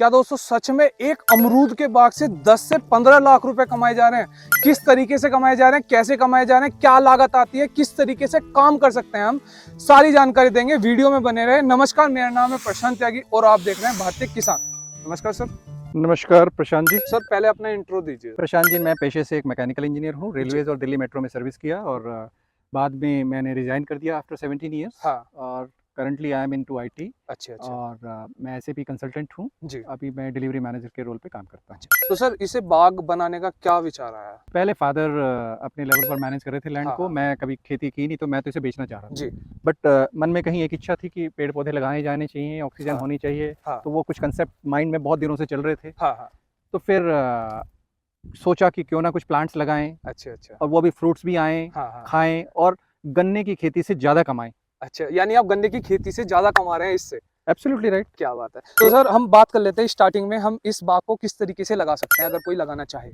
क्या दोस्तों सच में एक अमरूद के बाग से 10 से 15 लाख रुपए कमाए जा रहे हैं? किस तरीके से कमाए जा रहे हैं, कैसे कमाए जा रहे हैं, क्या लागत आती है, किस तरीके से काम कर सकते हैं, हम सारी जानकारी देंगे। वीडियो में बने रहे। नमस्कार, मेरा नाम है प्रशांत त्यागी और आप देख रहे हैं भारतीय किसान। नमस्कार सर। नमस्कार प्रशांत जी। सर पहले अपना इंट्रो दीजिए। प्रशांत जी, मैं पेशे से एक मैकेनिकल इंजीनियर हूँ। रेलवेज और दिल्ली मेट्रो में सर्विस किया और बाद में मैंने रिजाइन कर दिया आफ्टर 17 ईयर्स। हाँ। और currently I am into IT. अच्छा अच्छा। और मैं एसएपी कंसल्टेंट हूँ। जी। अभी मैं डिलीवरी मैनेजर के रोल पे काम करता हूँ। तो सर इसे बाग बनाने का क्या विचार आया? पहले फादर अपने लेवल पर मैनेज कर रहे थे लैंड हाँ, को। हाँ। मैं कभी खेती की नहीं, तो मैं तो इसे बेचना चाह रहा था। जी। बट मन में कहीं एक इच्छा थी कि पेड़ पौधे लगाए जाने चाहिए, ऑक्सीजन हाँ, होनी चाहिए। हाँ। तो वो कुछ कंसेप्ट माइंड में बहुत दिनों से चल रहे थे। हाँ हाँ। तो फिर सोचा कि क्यों ना कुछ प्लांट्स लगाएं अच्छा अच्छा। और वो भी फ्रूट्स भी आएं, हाँ हाँ। खाएं और गन्ने की खेती से ज़्यादा कमाएं। अच्छा, यानी आप गन्ने की खेती से ज्यादा कमा रहे हैं इससे? Absolutely right. क्या बात है। तो सर हम बात कर लेते हैं स्टार्टिंग में, हम इस बाग को किस तरीके से लगा सकते हैं अगर कोई लगाना चाहे?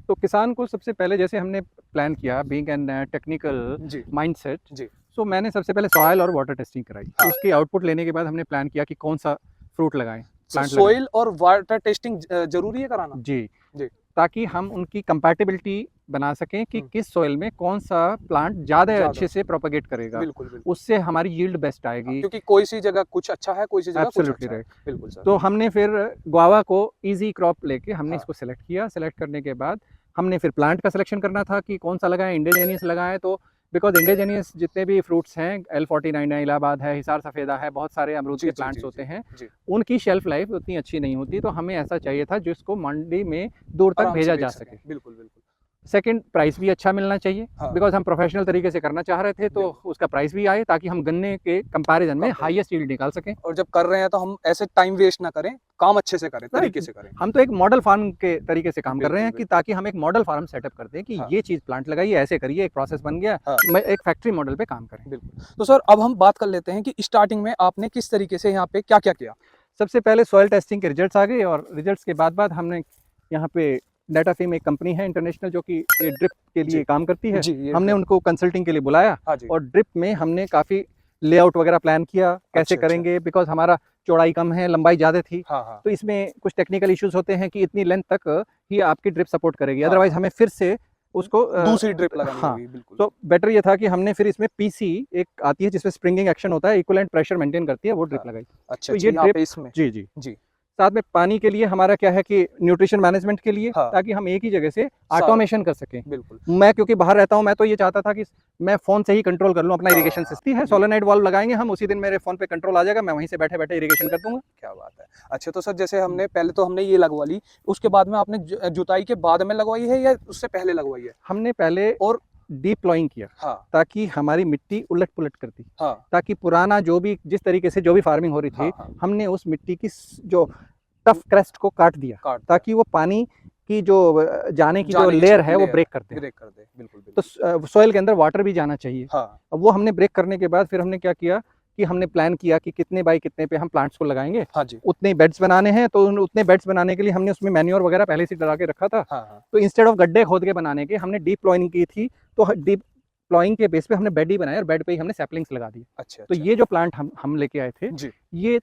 तो किसान को सबसे पहले, जैसे हमने प्लान किया बीइंग एन टेक्निकल जी माइंडसेट, जी। सो मैंने सबसे पहले सॉइल और वाटर टेस्टिंग कराई। हाँ। उसकी आउटपुट लेने के बाद हमने प्लान किया कि कौन सा फ्रूट लगाएं, प्लांट लगाएं। सोइल और वाटर टेस्टिंग जरूरी है कराना? जी जी। ताकि हम उनकी कंपैटिबिलिटी बना सकें कि किस सॉइल में कौन सा प्लांट ज़्यादा अच्छे से प्रोपेगेट करेगा। बिल्कुल बिल्कुल। उससे हमारी यील्ड बेस्ट आएगी। क्योंकि कोई सी जगह कुछ अच्छा है, कोई सी जगह कुछ एब्सोल्युटली अच्छा है। राइट। बिल्कुल सर। तो हमने फिर गुआवा को इजी क्रॉप लेके हमने हाँ। इसको सेलेक्ट किया। सेलेक्ट करने के बाद हमने फिर प्लांट का सिलेक्शन करना था कि कौन सा लगाएं, इंडिजीनियस लगाएं। तो बिकॉज इंडिजीनियस जितने भी फ्रूट्स हैं, L49 है, इलाहाबाद है, हिसार सफ़ेदा है, बहुत सारे अमरूद जी के जी प्लांट्स जी होते जी हैं, जी। उनकी शेल्फ लाइफ उतनी अच्छी नहीं होती। तो हमें ऐसा चाहिए था जिसको मंडी में दूर तक आराम से भेजा बेच जा सकें। सके। बिल्कुल बिल्कुल। सेकंड, प्राइस भी अच्छा मिलना चाहिए। हाँ। बिकॉज हम प्रोफेशनल तरीके से करना चाह रहे थे, तो बिल्कुल। उसका प्राइस भी आए ताकि हम गन्ने के कंपैरिजन में कम करें। हाईएस्ट यील्ड निकाल सकें। और जब कर रहे हैं तो हम ऐसे टाइम वेस्ट ना करें, काम अच्छे से करें, तरीके से करें। हम तो एक मॉडल फार्म के तरीके से काम कर रहे हैं बिल्कुल कि बिल्कुल। ताकि हम एक मॉडल फार्म सेटअप कर दें कि हाँ। ये चीज़ प्लांट लगाइए, ऐसे करिए, एक प्रोसेस बन गया, हाँ। मैं एक फैक्ट्री मॉडल पे काम करें। बिल्कुल। तो सर अब हम बात कर लेते हैं कि स्टार्टिंग में आपने किस तरीके से यहाँ पे क्या क्या किया? सबसे पहले सॉइल टेस्टिंग के रिजल्ट्स आ गए और रिजल्ट्स के बाद हमने यहाँ पे डाटाफिम एक कंपनी है इंटरनेशनल जो कि ये ड्रिप के लिए जी। काम करती है। जी, ये हमने ड्रिप। उनको कंसल्टिंग के लिए बुलाया हाँ जी। और ड्रिप में हमने काफ़ी लेआउट वगैरह प्लान किया, कैसे अच्छा, अच्छा। करेंगे। बिकॉज हमारा चौड़ाई कम है, लंबाई ज़्यादा थी। हाँ हाँ। तो इसमें कुछ टेक्निकल इश्यूज होते हैं कि इतनी लेंथ तक ही आपकी ड्रिप सपोर्ट करेगी, हाँ, अदरवाइज हाँ। हमें फिर से उसको दूसरी ड्रिप लगानी हाँ। होगी। बिल्कुल। तो बेटर ये था कि हमने फिर इसमें पीसी एक आती है जिसमें स्प्रिंगिंग एक्शन होता है, इक्विवेलेंट प्रेशर मेंटेन करती है, वो ड्रिप हाँ। लगाई। अच्छा तो अच्छा, ये यहाँ ड्रिप, पे इसमें। जी जी। जी। साथ में पानी के लिए हमारा क्या है कि न्यूट्रिशन मैनेजमेंट के लिए, हाँ। ताकि हम एक ही जगह से सारा। ऑटोमेशन कर सकें। बिल्कुल। मैं क्योंकि बाहर रहता हूं, मैं तो ये चाहता था कि मैं फ़ोन से ही कंट्रोल कर लूं अपना इरिगेशन हाँ, सिस्टम है। सोलेनाइड वाल्व लगाएंगे हम, उसी दिन मेरे फ़ोन पे कंट्रोल आ जाएगा, मैं वहीं से बैठे बैठे इरिगेशन कर दूंगा। क्या बात है। अच्छा तो सर जैसे हमने पहले तो हमने ये लगवा ली, उसके बाद में आपने जुताई के बाद में लगवाई है या उससे पहले लगवाई है? हमने पहले और डीप प्लॉइंग किया हाँ ताकि हमारी मिट्टी उलट पुलट करती, हाँ ताकि पुराना जो भी जिस तरीके से जो भी फार्मिंग हो रही थी, हाँ हाँ। हमने उस मिट्टी की जो टफ क्रस्ट को काट दिया काट दिया। ताकि वो पानी की जो जाने की जो जाने की लेयर है वो layer ब्रेक कर दे। ब्रेक कर दे। बिल्कुल तो बिल्कुल। सॉइल के अंदर वाटर भी जाना चाहिए। हाँ अब वो हमने ब्रेक करने के बाद फिर हमने क्या किया कि हमने प्लान किया कि कितने बाई कितने पे हम प्लांट्स को लगाएंगे, हाँ जी। उतने ही बेड्स बनाने हैं। तो उतने बेड्स बनाने के लिए हमने उसमें मैन्योर वगैरह पहले से डला के रखा था। हाँ हाँ। तो इंस्टेड ऑफ गड्ढे खोद के बनाने के, हमने डीप प्लॉइंग की थी। तो डीप प्लॉइंग के बेस पे हमने बेड ही बनाया और बेड पे ही हमने सैपलिंग्स लगा दी। अच्छा तो अच्छा। ये जो प्लांट हम लेके आए थे, जी। ये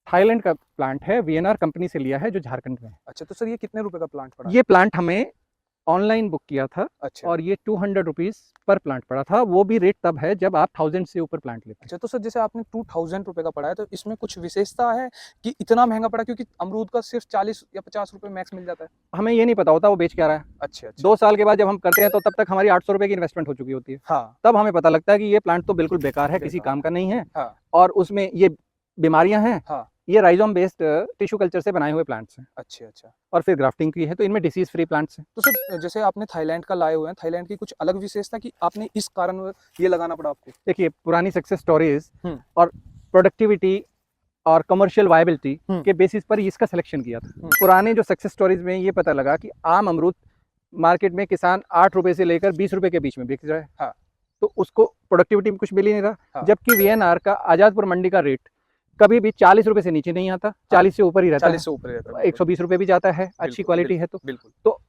थाईलैंड का प्लांट है, वीएनआर कंपनी से लिया है, जो झारखंड में है। अच्छा तो सर ये कितने रुपए का प्लांट पड़ा? ये प्लांट हमें ऑनलाइन बुक किया था अच्छा। और ये 200 रुपीज़ पर प्लांट पड़ा था। वो भी रेट तब है जब आप 1000 से ऊपर प्लांट लेते हैं। अच्छा तो सर जैसे आपने 2000 रुपए का पड़ा है, तो इसमें कुछ विशेषता है कि इतना महंगा पड़ा? क्योंकि अमरूद का सिर्फ 40 या 50 रुपए मैक्स मिल जाता है। हमें ये नहीं पता होता वो बेच क्या रहा है। अच्छा अच्छा। 2 साल के बाद जब हम करते हैं तो तब तक हमारी 800 रुपए की इन्वेस्टमेंट हो चुकी होती है। हाँ तब हमें पता लगता है कि ये प्लांट तो बिल्कुल बेकार है, किसी बेकार काम का नहीं है। हाँ और उसमें ये बीमारियां हैं। हाँ। ये राइजोम बेस्ड टिश्यू कल्चर से बनाए हुए प्लांट्स हैं अच्छा अच्छा। और फिर ग्राफ्टिंग की है, तो इनमें डिसीज फ्री प्लांट्स हैं। तो सर जैसे आपने थाईलैंड का लाए हुए हैं, थाईलैंड की कुछ अलग विशेषता कि आपने इस कारण ये लगाना पड़ा आपको? देखिए, पुरानी सक्सेस स्टोरीज हम्म। और प्रोडक्टिविटी और कमर्शियल वायबिलिटी हम्म। के बेसिस पर इसका सिलेक्शन किया था। पुराने जो सक्सेस स्टोरीज में ये पता लगा कि आम अमरूद मार्केट में किसान 8 रुपए से लेकर 20 रुपए के बीच में बिक रहा है। हाँ। तो उसको प्रोडक्टिविटी में कुछ मिल ही नहीं रहा। हाँ। जबकि वीएनआर का आजादपुर मंडी का रेट कभी भी 40 रुपए से नीचे नहीं आता, 40 से ऊपर ही रहता है। 40 से ऊपर रहता है। 120 रुपए भी जाता है, अच्छी बिल्कुल, क्वालिटी है तो। बिल्कुल। तो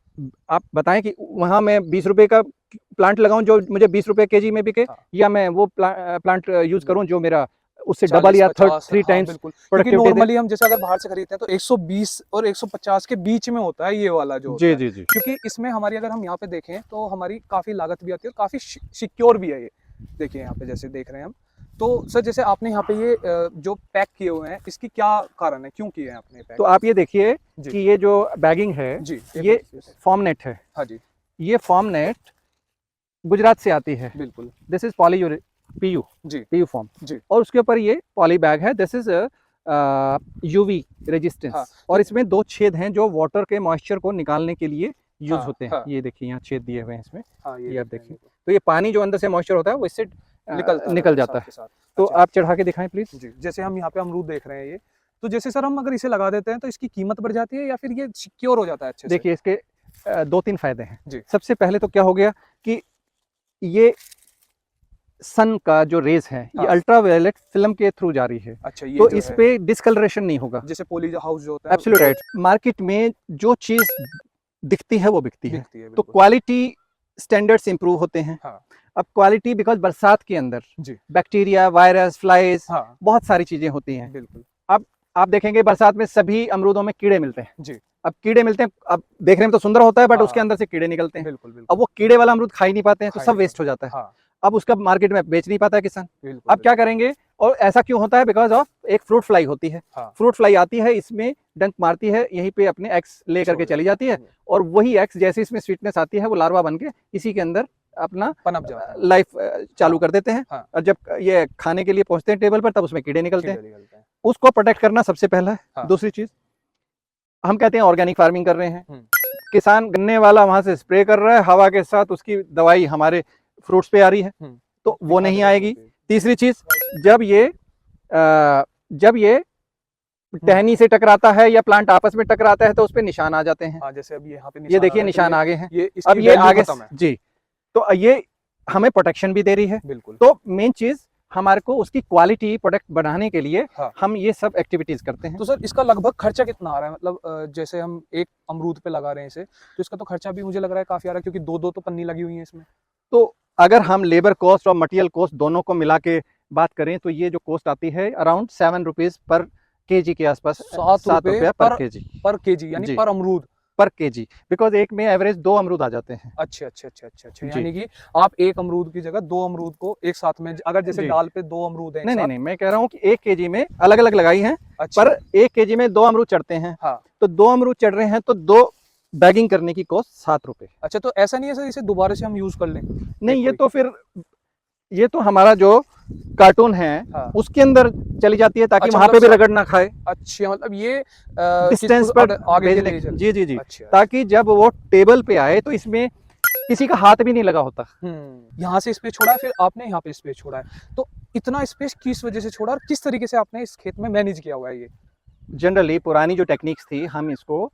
आप बताएं कि वहाँ मैं 20 रुपए का प्लांट लगाऊं जो मुझे 20 रुपए केजी में बिके, हाँ। या मैं वो प्लांट यूज करूं जो मेरा उससे डबल या 40-50, 3 हाँ, टाइम्स बिल्कुल। क्योंकि प्रोडक्टिविटी दे। नॉर्मली हम जैसे अगर बाहर से खरीदते हैं तो 120 और 150 के बीच में होता है ये वाला जो होता जी है। जी जी। क्योंकि इसमें हमारी अगर हम यहाँ पे देखें तो हमारी काफ़ी लागत भी आती है और काफ़ी सिक्योर भी है ये। देखिए यहाँ पे जैसे देख रहे हैं हम। तो सर जैसे आपने यहाँ पे ये जो पैक किए हुए हैं इसकी क्या कारण है? क्यों किए हैं आपने पैक? तो आप ये देखिए जी, कि ये जो बैगिंग है जी। एक ये मिनट प्लीज। फॉर्म नेट है। हाँ जी, ये फॉर्म नेट गुजरात से आती है। बिल्कुल। दिस इज पॉली पीयू जी, पीयू फॉर्म। जी। और उसके ऊपर ये पॉली बैग है। दिस इज यूवी हाँ, रेजिस्टेंस। तो और इसमें 2 छेद हैं जो वाटर के मॉइस्चर को निकालने के लिए यूज हाँ, होते हैं। हाँ। ये देखिए यहाँ छेद दिए हुए हैं इसमें। हाँ, ये आप देख रहे हैं, देखिए। बिल्कुल। तो ये पानी जो अंदर से मॉइस्चर होता है वो इससे निकलता निकल है जाता साथ है। के साथ। तो अच्छा। आप चढ़ा के दिखाएं प्लीज। जी, जैसे हम यहाँ पे अमरूद देख रहे हैं ये, तो जैसे सर हम अगर इसे लगा देते हैं तो इसकी कीमत बढ़ जाती है या फिर ये सिक्योर हो जाता है अच्छे से? देखिए इसके 2-3 फायदे हैं। जी, सबसे पहले तो क्या हो गया कि ये सन का जो रेज है ये हाँ। अल्ट्रावायलेट फिल्म के थ्रू जा रही है। अच्छा ये तो जो इस है, पे डिस्कलरेशन नहीं होगा। जैसे पॉली हाउस जो होता है एब्सोल्यूट राइट। मार्केट में जो चीज दिखती है वो बिकती है। दिखती है, तो बिल्कुल। क्वालिटी स्टैंडर्ड्स इंप्रूव होते हैं। हाँ, अब क्वालिटी बिकॉज बरसात के अंदर जी, बैक्टीरिया, वायरस, फ्लाइज, हाँ, बहुत सारी चीजें होती हैं। बिल्कुल। अब आप देखेंगे बरसात में सभी अमरूदों में कीड़े मिलते हैं। जी, अब कीड़े मिलते हैं, अब देखने में तो सुंदर होता है बट हाँ, उसके अंदर से कीड़े निकलते हैं। बिल्कुल, अब बिल्कुल। वो कीड़े वाला अमरूद खा ही नहीं पाते हैं तो खाई सब नहीं वेस्ट पाते। हो जाता है। हाँ, अब उसका मार्केट में बेच नहीं पाता है किसान। बिल्कुल, अब क्या बिल्कुल। करेंगे? और ऐसा क्यों होता है? बिकॉज ऑफ एक फ्रूट फ्लाई होती है। हाँ, फ्रूट फ्लाई आती है, इसमें डंक मारती है, यहीं पे अपने एग्स ले करके छोड़ चली जाती है। देते हैं। और वही एग्स जैसे इसमें स्वीटनेस आती है वो लार्वा बन के इसी के अंदर अपना पनप जाते हैं। लाइफ चालू हाँ, कर देते हैं। हाँ। और जब ये खाने के लिए पहुंचते हैं टेबल पर तब उसमें कीड़े निकलते हैं। कीड़े निकलते हैं। उसको प्रोटेक्ट करना सबसे पहला है। हाँ। दूसरी चीज, हम कहते हैं ऑर्गेनिक फार्मिंग कर रहे हैं। हम्म, किसान गन्ने वाला वहां से स्प्रे कर रहा है, हवा के साथ उसकी दवाई हमारे फ्रूट्स पे आ रही है, हम्म। तो वो दिखा नहीं देगा आएगी। फोटो पे। तीसरी चीज, जब ये टहनी से टकराता है या प्लांट आपस में टकराता है तो उस पे निशान आ जाते हैं। हाँ, जैसे अभी यहाँ पे ये निशान देखिए आ रहे हैं, तो निशान आगे हैं। ये अब इसकी ये वैल्यू आगे खत्म है। जी, तो ये हमें प्रोटेक्शन भी दे रही है। बिल्कुल। तो मेन चीज हमारे को उसकी क्वालिटी प्रोडक्ट बढ़ाने के लिए हाँ। हम ये सब एक्टिविटीज करते हैं। तो सर इसका लगभग खर्चा कितना आ रहा है? मतलब जैसे हम एक अमरूद पे लगा रहे हैं इसे, तो इसका तो खर्चा भी मुझे लग रहा है काफी आ रहा है, क्योंकि दो दो तो पन्नी लगी हुई है इसमें। तो अगर हम लेबर कॉस्ट और मटेरियल कॉस्ट दोनों को मिला के बात करें तो ये जो कॉस्ट आती है अराउंड 7 रुपीज पर केजी के आसपास। 7 रुपया पर केजी। पर केजी यानी जी। पर अमरूद। पर केजी, बिकॉज एक में एवरेज 2 अमरूद आ जाते हैं। अच्छा, अच्छा, अच्छा, अच्छा, अच्छा। जी। यानी कि आप एक अमरूद की जगह 2 अमरूद को एक साथ में, अगर जैसे जी। डाल पे 2 अमरूद हैं एक नहीं नहीं साथ। नहीं, मैं कह रहा हूँ कि 1 केजी में अलग अलग लगाई हैं, अच्छा। पर 1 केजी में 2 अमरूद चढ़ते हैं। हाँ। तो 2 अमरूद चढ़ रहे हैं तो 2 बैगिंग करने की कॉस्ट 7 रुपए। अच्छा, तो ऐसा नहीं है सर इसे दोबारा से हम यूज कर लें? नहीं, ये कोई- तो फिर ये तो हमारा जो कार्टून है हाँ। उसके अंदर चली जाती है ताकि अच्छा, वहां पे मतलब भी रगड़ ना खाए। अच्छा, मतलब ये डिस्टेंस पर आगे के भेजने लिए चल। जी जी जी, अच्छा। ताकि जब वो टेबल पे आए तो इसमें किसी का हाथ भी नहीं लगा होता। यहाँ से स्पेस छोड़ा है, फिर आपने यहाँ पे स्पेस छोड़ा है, तो इतना स्पेस किस वजह से छोड़ा और किस तरीके से आपने इस खेत में मैनेज किया हुआ है ये? जनरली पुरानी जो टेक्निक्स थी, हम इसको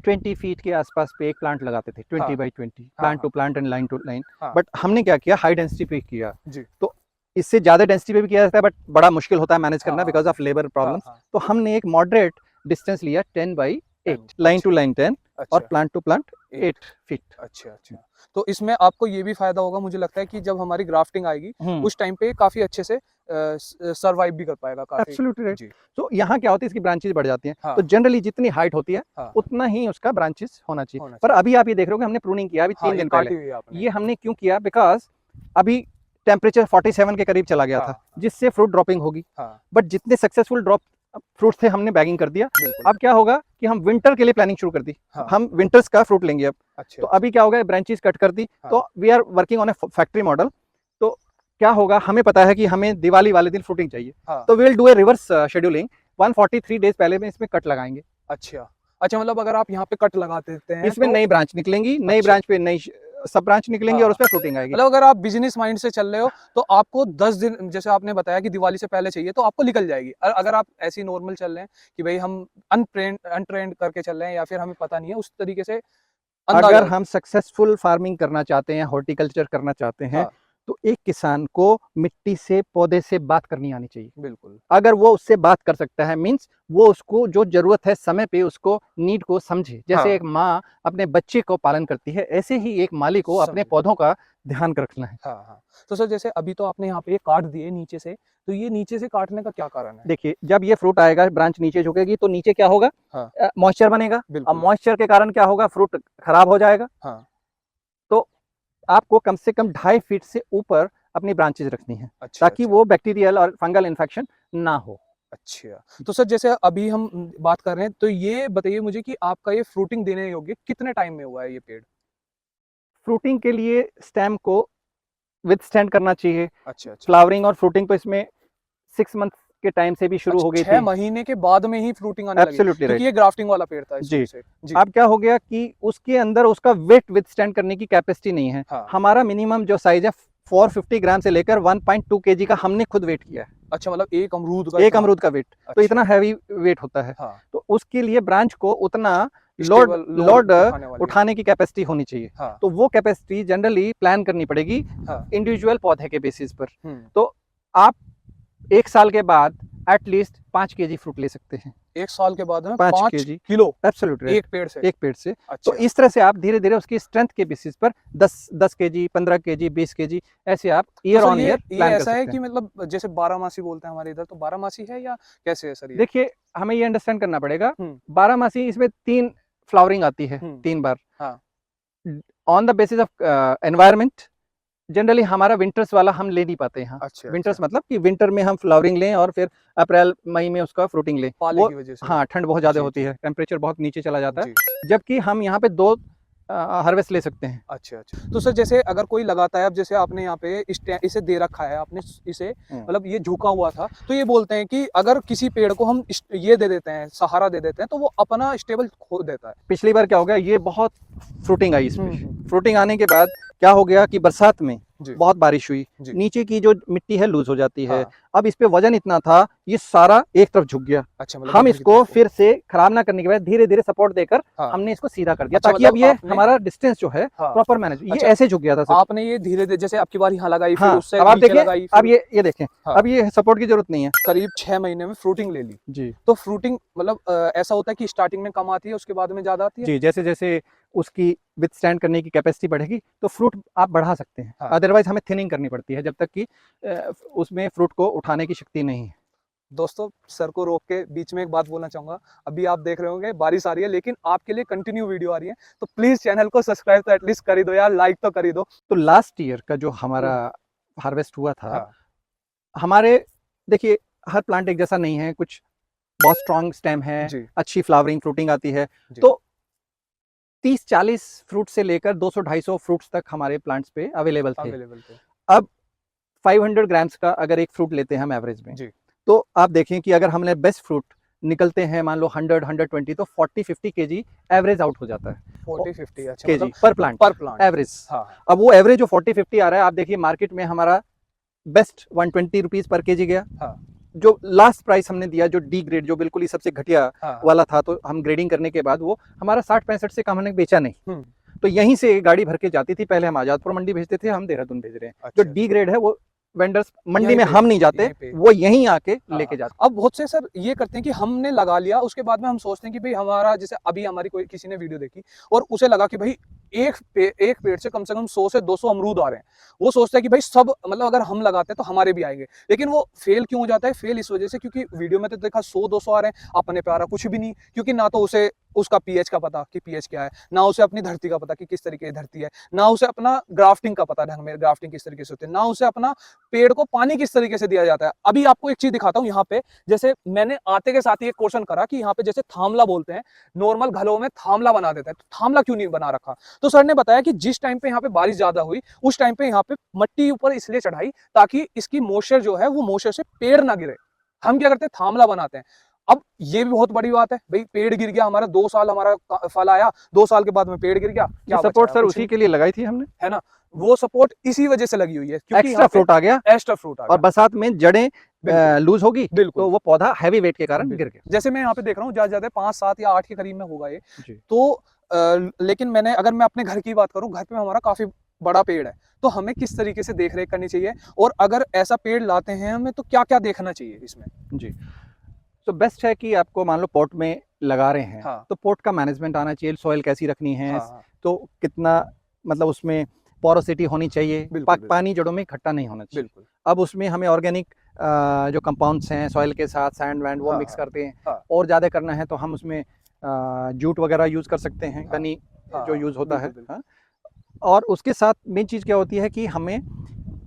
20 फीट के आसपास पे एक प्लांट लगाते थे, 20 हाँ। बाई 20, हाँ, plant to plant and line to line. हाँ। बट हमने क्या किया, हाई डेंसिटी पे किया। जी। तो इससे ज्यादा डेंसिटी पे भी किया जाता है बट बड़ा मुश्किल होता है मैनेज करना हाँ, बिकॉज ऑफ लेबर हाँ, प्रॉब्लम्स। हाँ। तो हमने एक मॉडरेट डिस्टेंस लिया 10 बाई 8, 10, लाइन अच्छा। टू लाइन 10 और अच्छा, प्लांट टू प्लांट 8 फीट। अच्छा, अच्छा। तो इसमें आपको ये भी फायदा होगा, मुझे लगता है कि जब हमारी ग्राफ्टिंग आएगी उस टाइम पे काफी अच्छे से सरवाइव भी कर पाएगा काफी। Absolutely right. जी। तो यहाँ क्या होता है, इसकी ब्रांचेस बढ़ जाती हैं। हाँ। तो जनरली जितनी हाइट होती है हाँ। उतना ही उसका ब्रांचेस होना चाहिए। होना पर अभी आप ये देख रहे हो कि हमने प्रूनिंग किया अभी हाँ, 3 ये दिन काटी पहले। हुई है आपने। ये हमने क्यों किया? बिकॉज अभी टेम्परेचर 47 के करीब चला गया था, हाँ, जिससे फ्रूट ड्रॉपिंग होगी। हाँ, बट जितने सक्सेसफुल ड्रॉप फ्रूट थे हमने बैगिंग कर दिया। बिल्कुल। अब क्या होगा कि हम विंटर के लिए प्लानिंग शुरू कर दी। हाँ। हम विंटर्स का फ्रूट लेंगे अब। अच्छा, तो अभी क्या होगा, ब्रांचेस कट कर दी। हाँ। तो we are working on a factory model. तो क्या होगा, हमें पता है कि हमें दिवाली वाले दिन फ्रूटिंग चाहिए। हाँ। तो we will do a reverse scheduling. 143 days पहले में इसमें कट लगाएंगे। अच्छा, अच्छा, मतलब अगर आप यहाँ पे कट लगा देते हैं इसमें तो नई ब्रांच निकलेंगी, नई अच्छा। ब्रांच पे नई सब ब्रांच निकलेंगी हाँ। और उसमें फ्रूटिंग आएगी। मतलब अगर आप बिजनेस माइंड से चल रहे हो तो आपको 10 दिन, जैसे आपने बताया कि दिवाली से पहले चाहिए, तो आपको निकल जाएगी। अगर आप ऐसी नॉर्मल चल रहे हैं कि भाई हम अनट्रेंड करके चल रहे हैं या फिर हमें पता नहीं है, उस तरीके से अंदाजा। अगर हम सक्सेसफुल फार्मिंग करना चाहते हैं, हॉर्टिकल्चर करना चाहते हैं, हाँ। तो एक किसान को मिट्टी से, पौधे से बात करनी आनी चाहिए। बिल्कुल। अगर वो उससे बात कर सकता है, मीन्स वो उसको जो जरूरत है समय पे उसको नीड को समझे। जैसे हाँ। एक माँ अपने बच्चे को पालन करती है, ऐसे ही एक माली को अपने समझे। पौधों का ध्यान रखना है। हाँ, हाँ। तो सर जैसे अभी तो आपने यहाँ पे ये काट दिए नीचे से, तो ये नीचे से काटने का क्या कारण है? देखिए, जब ये फ्रूट आएगा, ब्रांच नीचे झुकेगी तो नीचे क्या होगा, हाँ। मॉइस्चर बनेगा। अब बिल्कुल। मॉइस्चर के कारण क्या होगा, फ्रूट खराब हो जाएगा। हाँ। तो आपको कम से कम 2.5 फीट से ऊपर अपनी ब्रांचेज रखनी है, अच्छा, ताकि अच्छा। वो बैक्टीरियल और फंगल इन्फेक्शन ना हो। अच्छा। तो सर जैसे अभी हम बात कर रहे हैं, तो ये बताइए मुझे कि आपका ये फ्रूटिंग देने योग्य कितने टाइम में हुआ है ये पेड़? फ्रूटिंग के लिए स्टेम को विथस्टैंड करना चाहिए। अच्छा, अच्छा। फ्लावरिंग और फ्रूटिंग तो इसमें 6 मंथ के टाइम से भी शुरू अच्छा, हो गई 6 थी। महीने के बाद में ही फ्रूटिंग आने लगी, एब्सोल्युटली क्योंकि राइट। ये ग्राफ्टिंग वाला पेड़ था इस जी। वजह से। जी। अब क्या हो गया कि उसके अंदर उसका वेट विथस्टैंड करने की कैपेसिटी नहीं है। हाँ। हमारा मिनिमम जो साइज है 450 ग्राम से लेकर 1.2 केजी का हमने खुद वेट किया है। अच्छा, मतलब एक अमरूद का एक इतना? अमरूद का वेट, तो अच्छा। इतना हैवी वेट होता है। हाँ। तो उसके लिए ब्रांच को उतना लोड स्टेबल लोड उठाने वाली। उठाने की कैपेसिटी होनी चाहिए। हाँ। तो वो कैपेसिटी जनरली प्लान करनी पड़ेगी हाँ। इंडिविजुअल पौधे के बेसिस पर। हुँ। तो आप 1 साल के बाद एटलीस्ट 5 केजी फ्रूट ले सकते हैं। 1 साल के बाद में 5 5 केजी किलो एब्सोल्युटली राइट, एक पेड़ से? एक पेड़ से। तो अच्छा। इस तरह से आप धीरे धीरे उसकी स्ट्रेंथ के बेसिस पर 10 केजी, 15 केजी, 20 केजी ऐसे आप तो ईयर सर ऑन ईयर ये प्लान कर ऐसा है सकते कि हैं। मतलब जैसे बारहमासी बोलते हैं हमारे इधर, तो बारहमासी है या कैसे है सर ये? देखिए, हमें ये अंडरस्टैंड करना पड़ेगा, हुँ। 12 मासी इसमें 3 फ्लावरिंग आती है, हुँ। 3 बार। हाँ। On the basis of environment generally हमारा विंटर्स वाला हम ले नहीं पाते यहाँ। अच्छा, विंटर्स अच्छा। मतलब कि विंटर में हम फ्लावरिंग लें और फिर अप्रैल मई में उसका फ्रूटिंग लें, पाले वो की वजह से। हाँ, ठंड बहुत ज़्यादा जी, होती जी। है, टेम्परेचर बहुत नीचे चला जाता जी। है। जबकि हम यहाँ पे 2 हार्वेस्ट ले सकते हैं। अच्छा, अच्छा। तो सर जैसे अगर कोई लगाता है, अब जैसे आपने यहाँ पे इसे दे रखा है आपने इसे, मतलब ये झुका हुआ था, तो ये बोलते हैं कि अगर किसी पेड़ को हम ये दे देते हैं, सहारा दे देते हैं, तो वो अपना स्टेबल खो देता है। पिछली बार क्या हो गया, ये बहुत फ्रूटिंग आई इस हुँ, पे। हुँ। फ्रूटिंग आने के बाद क्या हो गया कि बरसात में जी। बहुत बारिश हुई, जी। नीचे की जो मिट्टी है लूज हो जाती है। हाँ। अब इस पे वजन इतना था, ये सारा एक तरफ झुक गया। अच्छा, मतलब हम इधर की इसको तरफ को। फिर से खराब ना करने के बाद धीरे धीरे सपोर्ट देकर हाँ। हमने इसको सीधा कर दिया, अच्छा, ताकि मतलब अब ये आपने हमारा डिस्टेंस जो है हाँ। Proper manage. ये अच्छा, ऐसे झुक गया था सब। आपने ये धीरे-धीरे जैसे अब की बार यहाँ लगाई, फिर हाँ, उससे अब आप नीचे देखिए, लगाई, अब फिर ये देखें, हाँ। अब ये सपोर्ट की जरूरत नहीं है। करीब 6 महीने में फ्रूटिंग ले ली। जी। तो फ्रूटिंग मतलब ऐसा होता है कि स्टार्टिंग में कम आती है, उसके बाद में ज़्यादा आती है? जी, जैसे-जैसे उसकी विथस्टैंड करने की कैपेसिटी बढ़ेगी, तो फ्रूट आप बढ़ा सकते हैं। हाँ। अदरवाइज़ हमें थिनिंग करनी पड़ती है, जब तक कि उसमें फ्रूट को उठाने की शक्ति नहीं है। दोस्तों, सर को रोक के बीच में एक बात बोलना चाहूँगा। अभी आप देख रहे होंगे बारिश आ रही है, लेकिन आपके लिए कंटिन्यू वीडियो आ रही है। तो प्लीज़ चैनल को सब्सक्राइब तो एटलीस्ट कर ही दो यार, लाइक तो कर ही दो। तो लास्ट ईयर का जो हमारा हुँ। हार्वेस्ट हुआ था, हाँ। हमारे देखिए, हर प्लांट एक जैसा नहीं है, कुछ बहुत स्ट्रॉन्ग स्टेम है, जी। अच्छी फ्लावरिंग, फ्रूटिंग आती है। जी। तो 30-40 फ्रूट से लेकर 200-250 फ्रूट्स तक हमारे प्लांट्स पे अवेलेबल थे। अवेलेबल थे। अब 500 ग्राम्स का अगर एक फ्रूट लेते हैं हम एवरेज में, जी। तो आप देखें कि अगर हमने बेस्ट फ्रूट निकलते हैं, मान लो 100-120, तो 40-50 केजी एवरेज आउट हो जाता है 40-50 अच्छा, केजी मतलब पर प्लांट, पर प्लांट। एवरेज। हाँ। अब वो एवरेज जो 40-50 आ रहा है, आप देखिए मार्केट में हमारा बेस्ट 120 रुपीज पर केजी गया। हाँ। जो लास्ट प्राइस हमने दिया, जो डी ग्रेड, जो बिल्कुल ही सबसे घटिया हाँ। वाला था, तो हम ग्रेडिंग करने के बाद वो हमारा 60-65 से कम हमने बेचा नहीं। हुँ। तो यहीं से गाड़ी भर के जाती थी। पहले हम आजादपुर मंडी भेजते थे, हम देहरादून भेज रहे हैं। अच्छा, जो डी ग्रेड है वो वेंडर्स मंडी यहीं में पे, हम नहीं जाते, यहीं पे। वो यहीं आके हाँ। लेके जाते। अब बहुत से सर ये करते हैं कि हमने लगा लिया, उसके बाद में हम सोचते हैं कि भाई हमारा, जैसे अभी हमारी कोई किसी ने वीडियो देखी और उसे लगा कि भाई एक पेड़ से कम 100 से 200 अमरूद आ रहे हैं। वो सोचता है कि भाई सब, मतलब अगर हम लगाते हैं तो हमारे भी आएंगे। लेकिन वो फेल क्यों हो जाता है? फेल इस वजह से क्योंकि वीडियो में तो देखा 100-200 आ रहे हैं, अपने पे आ रहा कुछ भी नहीं। क्योंकि ना तो उसे उसका पीएच का पता कि पीएच क्या है, ना उसे अपनी धरती का पता कि किस तरीके की धरती है, ना उसे अपना ग्राफ्टिंग का पता ढंग में ग्राफ्टिंग किस तरीके से होती है, ना उसे अपना पेड़ को पानी किस तरीके से दिया जाता है। अभी आपको एक चीज दिखाता हूँ यहाँ पे, जैसे मैंने आते के साथ ही एक क्वेश्चन करा कि यहाँ पे जैसे थामला बोलते हैं, नॉर्मल घरों में थामला बना देते हैं, तो थामला क्यों नहीं बना रखा? तो सर ने बताया कि जिस टाइम पे यहाँ पे बारिश ज्यादा हुई, उस टाइम पे यहाँ पे मट्टी ऊपर इसलिए चढ़ाई ताकि इसकी मॉइस्चर जो है वो मॉइस्चर से पेड़ ना गिरे। हम क्या करते हैं? थामला बनाते हैं। अब ये भी बहुत बड़ी बात है भाई, पेड़ गिर गया हमारा, 2 साल हमारा फल आया, 2 साल के बाद में पेड़ गिर गया, क्या सपोर्ट बचा? सर कुछ उसी नहीं, के लिए लगाई थी हमने। है ना? वो सपोर्ट इसी वजह से लगी हुई है क्योंकि एक्स्ट्रा यहाँ पे फ्रूट आ गया, एक्स्ट्रा फ्रूट आ और गया। बरसात में जड़ें बिल्कुल। लूज होगी, बिल्कुल। तो वो पौधा हैवी वेट के कारण गिर गया। जैसे मैं यहाँ पे देख रहा हूँ ज्यादा 5, 7 या 8 के करीब में होगा ये। जी। तो लेकिन मैंने, अगर मैं अपने घर की बात करूँ, घर पे हमारा काफी बड़ा पेड़ है, तो हमें किस तरीके से देख रेख करनी चाहिए, और अगर ऐसा पेड़ लाते हैं हमें तो क्या क्या देखना चाहिए इसमें? जी, तो बेस्ट है कि आपको मान लो पॉट में लगा रहे हैं, हाँ। तो पॉट का मैनेजमेंट आना चाहिए, सॉइल कैसी रखनी है, हाँ, हाँ। तो कितना मतलब उसमें पोरोसिटी होनी चाहिए, बिल्कुल, बिल्कुल। पानी जड़ों में इकट्ठा नहीं होना चाहिए। बिल्कुल। अब उसमें हमें ऑर्गेनिक जो कंपाउंड्स हैं सॉइल के साथ, सैंड वैंड वो हाँ, मिक्स हाँ, करते हैं। हाँ। और ज़्यादा करना है तो हम उसमें जूट वगैरह यूज़ कर सकते हैं, हाँ, कनी हाँ, जो हाँ, यूज़ होता है। बिल्कुल, बिल्कुल। हाँ, और उसके साथ मेन चीज़ क्या होती है कि हमें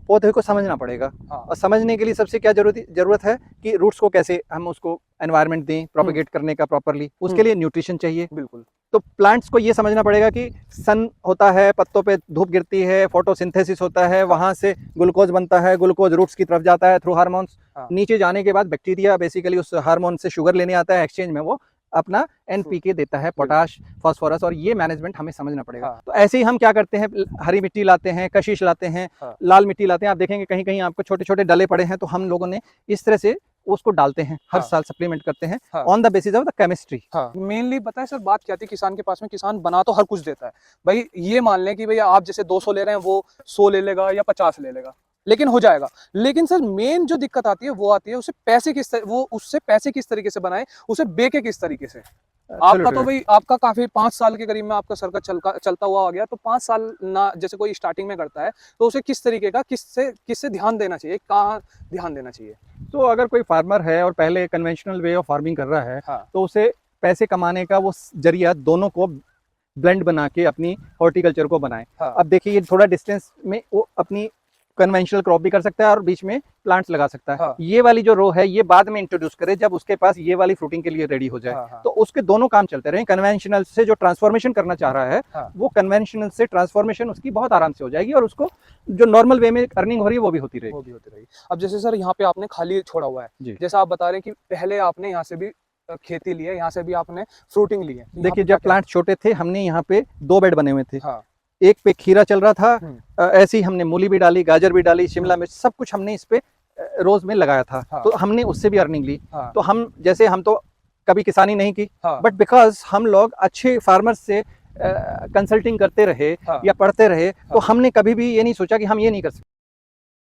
पौधे को समझना पड़ेगा। हाँ। और समझने के लिए सबसे क्या ज़रूरत है कि रूट्स को कैसे हम उसको एनवायरनमेंट दें प्रोपेगेट करने का प्रॉपर्ली, उसके लिए न्यूट्रिशन चाहिए। बिल्कुल। तो प्लांट्स को ये समझना पड़ेगा कि सन होता है, पत्तों पे धूप गिरती है, फोटोसिंथेसिस होता है, वहाँ से ग्लूकोज बनता है, ग्लूकोज रूट्स की तरफ जाता है थ्रू हार्मोन्स। हाँ। नीचे जाने के बाद बैक्टीरिया बेसिकली उस हार्मोन से शुगर लेने आता है, एक्सचेंज में वो अपना एनपीके देता है, पोटाश, फास्फोरस, और ये मैनेजमेंट हमें समझना पड़ेगा। हाँ। तो ऐसे ही हम क्या करते हैं, हरी मिट्टी लाते हैं, कशिश लाते हैं, हाँ। लाल मिट्टी लाते हैं। आप देखेंगे कहीं कहीं आपको छोटे छोटे डले पड़े हैं, तो हम लोगों ने इस तरह से उसको डालते हैं, हर हाँ। साल सप्लीमेंट करते हैं हाँ। On the basis of the chemistry. हाँ, मेनली पता है सर बात क्या थी किसान के पास में, किसान बना तो हर कुछ देता है भाई, ये मान लें कि भैया आप जैसे 200 ले रहे हैं वो 100 ले लेगा या 50 ले लेगा, लेकिन हो जाएगा। लेकिन सर मेन जो दिक्कत आती है वो आती है उसे पैसे वो उससे पैसे किस तरीके से बनाए, उसे बेचे किस तरीके से। आपका तो भाई आपका काफी 5 साल के करीब में आपका सर्कल चलता हुआ आ गया, तो 5 साल ना जैसे कोई स्टार्टिंग में करता है तो उसे किस तरीके का किससे ध्यान देना चाहिए, कहाँ ध्यान देना चाहिए? तो अगर कोई फार्मर है और पहले कन्वेंशनल वे ऑफ फार्मिंग कर रहा है, हाँ। तो उसे पैसे कमाने का वो जरिया दोनों को ब्लेंड बना के अपनी हॉर्टिकल्चर को बनाए। हाँ। अब देखिए ये थोड़ा डिस्टेंस में वो अपनी कन्वेंशनल क्रॉप भी कर सकता है और बीच में प्लांट्स लगा सकता है। हाँ। ये वाली जो रो है ये बाद में इंट्रोड्यूस करे जब उसके पास ये वाली फ्रूटिंग के लिए रेडी हो जाए। हाँ, हाँ। तो उसके दोनों काम चलते रहे। कन्वेंशनल से जो ट्रांसफॉर्मेशन करना चाह रहा है, हाँ। वो कन्वेंशनल से ट्रांसफॉर्मेशन उसकी बहुत आराम से हो जाएगी और उसको जो नॉर्मल वे में अर्निंग हो रही है वो भी होती रहेगी। अब जैसे सर यहाँ पे आपने खाली छोड़ा हुआ है, जी। जैसा आप बता रहे हैं कि पहले आपने यहाँ से भी खेती ली है, यहाँ से भी आपने फ्रूटिंग ली है। देखिए जब प्लांट छोटे थे हमने यहाँ पे 2 बेड बने हुए थे। हाँ। एक पे खीरा चल रहा था, ऐसे ही हमने मूली भी डाली, गाजर भी डाली, शिमला मिर्च, सब कुछ हमने इस पे रोज में लगाया था। हाँ। तो हमने उससे भी अर्निंग ली। हाँ। तो हम तो कभी किसानी नहीं की, हाँ। बट बिकॉज हम लोग अच्छे फार्मर्स से कंसल्टिंग करते रहे हाँ। या पढ़ते रहे, हाँ। तो हमने कभी भी ये नहीं सोचा कि हम ये नहीं कर सकते।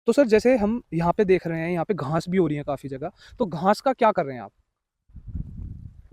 तो सर जैसे हम यहाँ पे देख रहे हैं, यहाँ पे घास भी हो रही है काफी जगह, तो घास का क्या कर रहे हैं आप?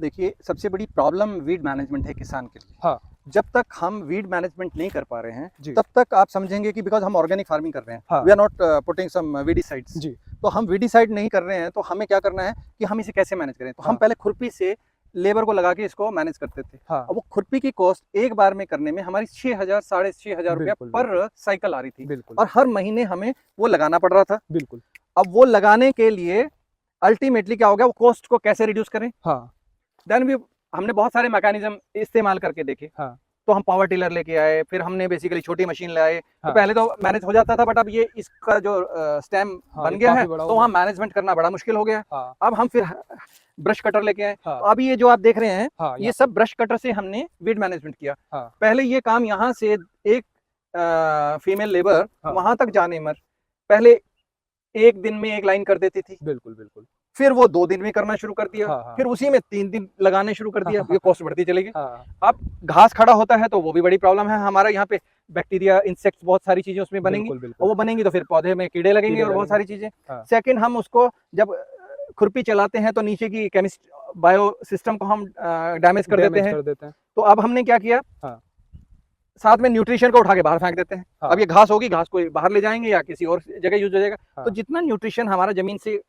देखिए सबसे बड़ी प्रॉब्लम वीड मैनेजमेंट है किसान के लिए। हाँ। जब तक हम वीड मैनेजमेंट नहीं कर पा रहे हैं, जी। तब तक आप समझेंगे कि बिकॉज हम ऑर्गेनिक फार्मिंग कर रहे हैं, हाँ। We are not putting some weedicides. जी। तो हम वीडिसाइड नहीं कर रहे हैं, तो हमें क्या करना है कि हम इसे कैसे मैनेज करें। तो हम हाँ। पहले खुरपी से लेबर को लगा के इसको मैनेज करते थे। हाँ। अब वो खुरपी की कॉस्ट एक बार में करने में हमारी 6,000 6,500 रुपया बिल्कुल, पर साइकिल आ रही थी, बिल्कुल। और हर महीने हमें वो लगाना पड़ रहा था। बिल्कुल। अब वो लगाने के लिए अल्टीमेटली क्या हो गया, वो कॉस्ट को कैसे रिड्यूस करें। हाँ। देन भी हमने बहुत सारे मैकेनिज्म इस्तेमाल करके देखे। हाँ। तो हम पावर टिलर लेके आए, फिर हमने बेसिकली छोटी मशीन लाए। हाँ। तो पहले तो मैनेज हो जाता था, बट अब ये इसका जो स्टेम हाँ, बन ये गया है, काफी बड़ा हो तो वहाँ मैनेजमेंट करना बड़ा मुश्किल हो गया। हाँ। अब हम फिर ब्रश कटर लेके आए। हाँ। तो अभी ये जो आप देख रहे हैं, हाँ, ये सब ब्रश कटर से हमने वीड मैनेजमेंट किया। हाँ। पहले ये काम यहाँ से एक फीमेल लेबर हाँ। वहां तक जाने में पहले 1 दिन में 1 लाइन कर देती थी, बिल्कुल, बिल्कुल। फिर वो 2 दिन में करना शुरू कर दिया। हाँ, हाँ। फिर उसी में 3 दिन लगाने शुरू कर दिया। हाँ, ये कॉस्ट बढ़ती चलेगी। हाँ। अब घास खड़ा होता है तो वो भी बड़ी प्रॉब्लम है हमारा। यहाँ पे बैक्टीरिया, इंसेक्ट्स, बहुत सारी चीजें उसमें बनेंगी, बिल्कुल, और बिल्कुल। वो बनेंगी तो फिर पौधे में कीड़े लगेंगे कीड़े और बहुत लगेंगे। सारी चीजें। हाँ। सेकंड, हम उसको जब खुरपी चलाते हैं तो नीचे की बायो सिस्टम को हम डैमेज कर देते हैं। तो अब हमने क्या किया, हाँ। साथ में न्यूट्रिशन को उठा के बाहर फेंक देते हैं। हाँ। अब ये घास होगी, घास को बाहर ले जाएंगे या किसी और जगह यूज हो जाएगा। हाँ। तो जितना न्यूट्रिशन हमारा जमीन से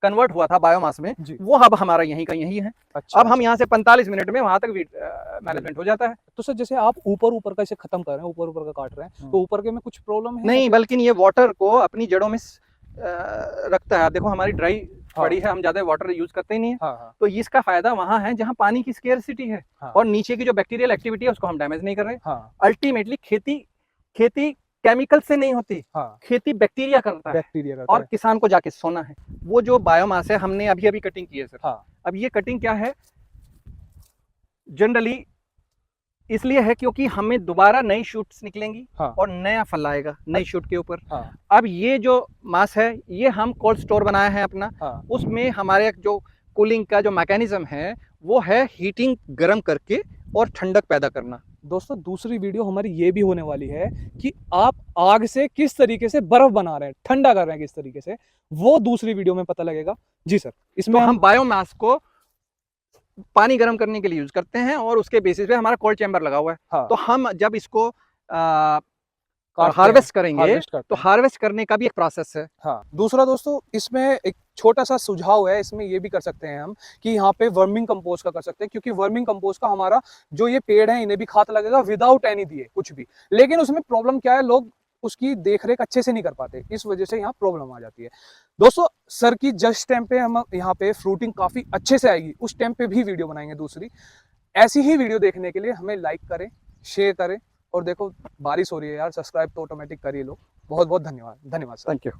कन्वर्ट हुआ था बायोमास में, जी। वो अब हमारा यहीं का यहीं है। अच्छा। अब हम यहाँ से 45 मिनट में वहां तक मैनेजमेंट हो जाता है। तो सर जैसे आप ऊपर का इसे खत्म कर रहे हैं, ऊपर का काट रहे हैं, तो ऊपर के में कुछ प्रॉब्लम है? नहीं, बल्कि ये वाटर को अपनी जड़ों में रखता है। आप देखो हमारी ड्राई पड़ी है, हम ज्यादा वाटर यूज करते ही नहीं है। हाँ, हाँ। तो इसका फायदा वहां है जहां पानी की स्केर्सिटी है, हाँ। और नीचे की जो बैक्टीरियल एक्टिविटी है उसको हम डैमेज नहीं कर रहे। हाँ। अल्टीमेटली खेती केमिकल से नहीं होती, हाँ। खेती बैक्टीरिया करता है, बैक्टीरिया करता और है। किसान को जाके सोना है। वो जो बायोमास है हमने अभी अभी कटिंग की है सर। हाँ। अब ये कटिंग क्या है, जनरली इसलिए है क्योंकि हमें दोबारा नई शूट्स निकलेंगी। हाँ। और नया फल आएगा नई शूट के ऊपर। हाँ। अब ये जो मास है ये हम कोल्ड स्टोर बनाया है अपना। हाँ। उसमें हमारे जो कूलिंग का जो मैकेनिज्म है वो है हीटिंग गर्म करके और ठंडक पैदा करना। दोस्तों दूसरी वीडियो हमारी ये भी होने वाली है कि आप आग से किस तरीके से बर्फ बना रहे हैं, ठंडा कर रहे हैं किस तरीके से, वो दूसरी वीडियो में पता लगेगा। जी सर, इसमें तो हम बायोमास को पानी गर्म करने के लिए यूज करते हैं और उसके बेसिस पे हमारा कोल्ड चैम्बर लगा हुआ है। हाँ, तो हम जब इसको काटते हार्वेस्ट हैं, करेंगे हार्वेस्ट करते तो हैं। हार्वेस्ट करने का भी एक प्रोसेस है। हाँ, दूसरा दोस्तों इसमें एक छोटा सा सुझाव है, इसमें ये भी कर सकते हैं हम कि यहाँ पे वर्मिंग कंपोस्ट का कर सकते हैं, क्योंकि वर्मिंग कंपोस्ट का हमारा जो ये पेड़ है इन्हें भी खाद लगेगा विदाउट एनी दिए कुछ भी। लेकिन उसमें प्रॉब्लम क्या है, लोग उसकी देखरेख अच्छे से नहीं कर पाते, इस वजह से यहाँ प्रॉब्लम आ जाती है। दोस्तों सर की जस्ट टाइम पे हम यहाँ पे फ्रूटिंग काफी अच्छे से आएगी, उस टाइम पे भी वीडियो बनाएंगे दूसरी। ऐसी ही वीडियो देखने के लिए हमें लाइक करें, शेयर करें, और देखो बारिश हो रही है यार, सब्सक्राइब तो ऑटोमेटिक कर ही लो। बहुत बहुत धन्यवाद, धन्यवाद सर। Thank you.